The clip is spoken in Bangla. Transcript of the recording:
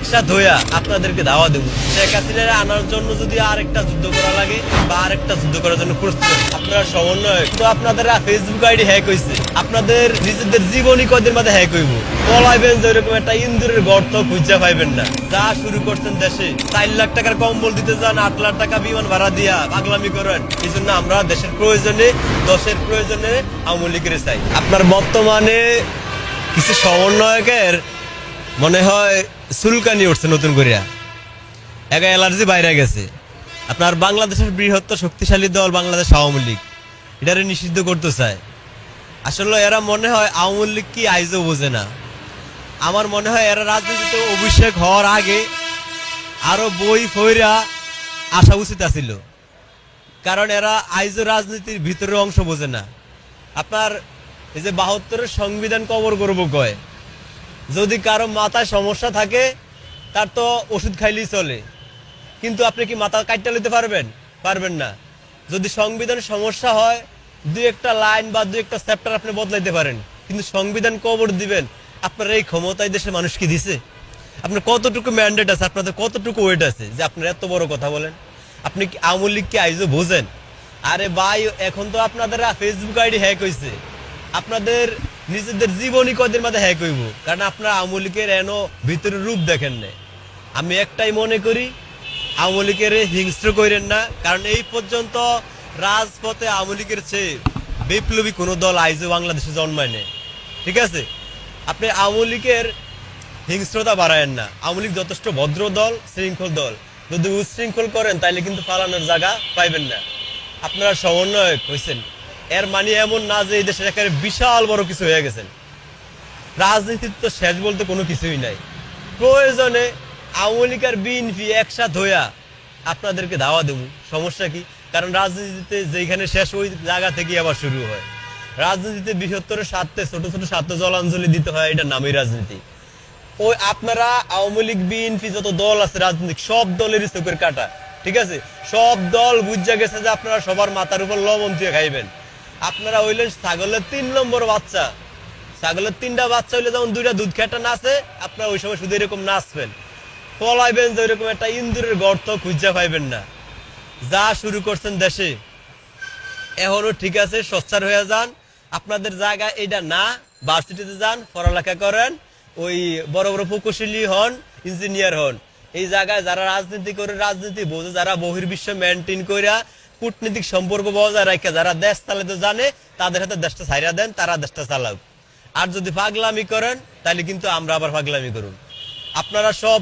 একসাথ হইয়া আপনাদেরকে দাওয়া দেবো। শেখ হাসিনার আনার জন্য যদি আরেকটা যুদ্ধ করা লাগে বা আরেকটা যুদ্ধ করার জন্য প্রস্তুত, আপনারা সমন্বয় তো আপনাদের ফেসবুক আইডি হ্যাক হয়েছে, আপনাদের নিজেদের জীবনী কদিন মাঝে হ্যাক হইব, পলাইবেন যে ওইরকম একটা ইন্দুরের গর্ত খুঁজা পাইবেন না। যা শুরু করছেন দেশে 4 লাখ টাকার কম্বল দিতে যান, 8 লাখ টাকা বিমান ভাড়া দিয়া পাগলামি করেন। এই জন্য আমরা দেশের প্রয়োজনে, দশের প্রয়োজনে আওয়ামী লীগের চাই। আপনার বর্তমানে কিছু সমন্বয়কের মনে হয় চুলকানি উঠছে নতুন করিয়া, একা অ্যালার্জি বাইরে গেছে। আপনার বাংলাদেশের বৃহত্তর শক্তিশালী দল বাংলাদেশ আওয়ামী লীগ এটারে নিষিদ্ধ করতে চায়। আসলে এরা মনে হয় আওয়ামী লীগ কি আইজও বোঝে না। আমার মনে হয় এরা রাজনীতিতে অভিষেক হওয়ার আগে আরো বই ফইরা আসা উচিত আছিল, কারণ এরা আইজও রাজনীতির ভিতরে অংশ বোঝে না। আপনার এই যে 72-এর সংবিধান কবর করবো কয়, যদি কারো মাথায় সমস্যা থাকে তার তো ওষুধ খাইলেই চলে, কিন্তু আপনি কি মাথা কাটতে নিতে পারবেন? পারবেন না। যদি সংবিধানের সমস্যা হয়, দুই একটা লাইন বা দুই একটা চ্যাপ্টার আপনি বদলাইতে পারেন, কিন্তু সংবিধান কবর দিবেন, আপনার এই ক্ষমতায় দেশের মানুষ কি দিছে? আপনার কতটুকু ম্যান্ডেট আছে, আপনাদের কতটুকু ওয়েট আছে যে আপনারা এত বড় কথা বলেন? আপনি কি আওয়ামী লীগ কি আইজও বোঝেন? আরে ভাই, এখন তো আপনাদের ফেসবুক আইডি হ্যাক হয়েছে, আপনাদের নিজেদের জীবনী কদের মাঝে হ্যাক হইব, কারণ আপনারা আওয়ামী লীগের এনো ভিতরের রূপ দেখেন না। আমি একটাই মনে করি, আওয়ামী লীগের হিংস্র করেন না, কারণ এই পর্যন্ত রাজপথে আওয়ামী লীগের চেয়ে বিপ্লবী কোনো দল আইজও বাংলাদেশে জন্মায় নেই। ঠিক আছে, আপনি আওয়ামী লীগের হিংস্রতা বাড়ায়েন না। আওয়ামী লীগ যথেষ্ট ভদ্র দল, শৃঙ্খল দল। যদি উচ্ছৃঙ্খল করেন তাহলে কিন্তু পালানোর জায়গা পাইবেন না। আপনারা সমন্বয়ক হয়েছেন, এর মানে এমন না যে এই দেশের একেবারে বিশাল বড় কিছু হয়ে গেছেন। রাজনীতির তো শেষ বলতে কোনো কিছুই নাই। প্রয়োজনে আওয়ামী লীগ আর বিএনপি একসাথ হইয়া আপনাদেরকে দাওয়া দেবো, সমস্যা কি? কারণ রাজনীতিতে যেখানে শেষ ওই জায়গা থেকে আবার শুরু হয়। রাজনীতিতে বৃহত্তর স্বার্থে ছোট ছোট স্বার্থ জলাঞ্জলি দিতে হয়, এটা নামই রাজনীতি। ওই আপনারা আওয়ামী লীগ বিএনপি যত দল আছে রাজনৈতিক, সব দলেরই চোখের কাটা। ঠিক আছে, সব দল বুঝা গেছে যে আপনারা সবার মাথার উপর লবণ দিয়ে খাইবেন। আপনারা হইলেন ছাগলের 3 নম্বর বাচ্চা। ছাগলের 3টা বাচ্চা হইলে যেমন 2টা দুধ খেটা নাচে, আপনারা ওই সময় শুধু এরকম নাচবেন, পলাইবেন যে ওইরকম একটা ইন্দুরের গর্ত খুঁজা পাইবেন না। যা শুরু করছেন দেশে, এখনো ঠিক আছে, সোচ্চার হয়ে যান। আপনাদের জায়গা এটা না, ভার্সিটিতে যান, পড়ালেখা করেন, ওই বড় বড় প্রকৌশলী হন, ইঞ্জিনিয়ার হন। এই জায়গায় যারা রাজনীতি করে, রাজনীতি বোঝে, যারা বহির্বিশ্ব মেনটেন কইরা কূটনীতিক সম্পর্ক বজায় রাখে, যারা দেশ চালাতে জানে, তাদের হাতে দেশটা ছাইরা দেন, তারা দেশটা চালাক। আর যদি পাগলামি করেন তাহলে কিন্তু আমরা আবার পাগলামি করুন। আপনারা সব